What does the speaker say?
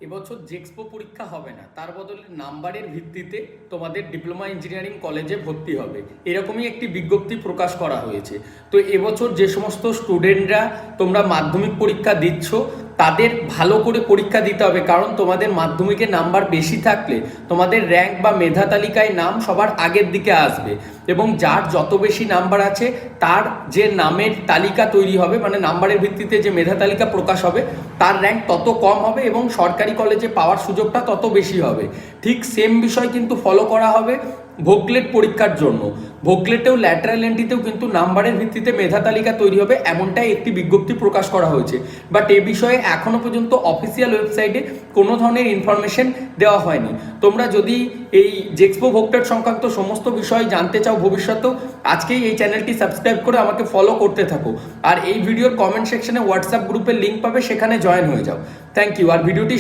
এবছর জেক্সপো পরীক্ষা হবে না, তার বদলে নাম্বারের ভিত্তিতে তোমাদের ডিপ্লোমা ইঞ্জিনিয়ারিং কলেজে ভর্তি হবে, এরকমই একটি বিজ্ঞপ্তি প্রকাশ করা হয়েছে। তো এবছর যে সমস্ত স্টুডেন্টরা তোমরা মাধ্যমিক পরীক্ষা দিচ্ছ তাদের ভালো করে পরীক্ষা দিতে হবে, কারণ তোমাদের মাধ্যমিকে নাম্বার বেশি থাকলে তোমাদের র্যাঙ্ক বা মেধা তালিকায় নাম সবার আগের দিকে আসবে, এবং যার যত বেশি নাম্বার আছে তার যে নামের তালিকা তৈরি হবে, মানে নাম্বারের ভিত্তিতে যে মেধা তালিকা প্রকাশ হবে তার র্যাঙ্ক তত কম হবে এবং সরকারি কলেজে পাওয়ার সুযোগটা তত বেশি হবে। ঠিক সেম বিষয় কিন্তু ফলো করা হবে ভোগলেট পরীক্ষার জন্য। ভোগলেটেও ল্যাটারাল এন্ট্রিতেও কিন্তু নাম্বারের ভিত্তিতে মেধা তালিকা তৈরি হবে, এমনটাই একটি বিজ্ঞপ্তি প্রকাশ করা হয়েছে। বাট এ বিষয়ে এখনো পর্যন্ত অফিসিয়াল ওয়েবসাইটে কোনো ধরনের ইনফরমেশন দেওয়া হয়নি। তোমরা যদি এই জেক্সপো ভোগলেট সংক্রান্ত সমস্ত বিষয় জানতে চাও ভবিষ্যতেও, আজকেই এই চ্যানেলটি সাবস্ক্রাইব করে আমাকে ফলো করতে থাকো। আর এই ভিডিওর কমেন্ট সেকশনে হোয়াটসঅ্যাপ গ্রুপের লিঙ্ক পাবে, সেখানে জয়েন হয়ে যাও। Thank you. আর ভিডিওটি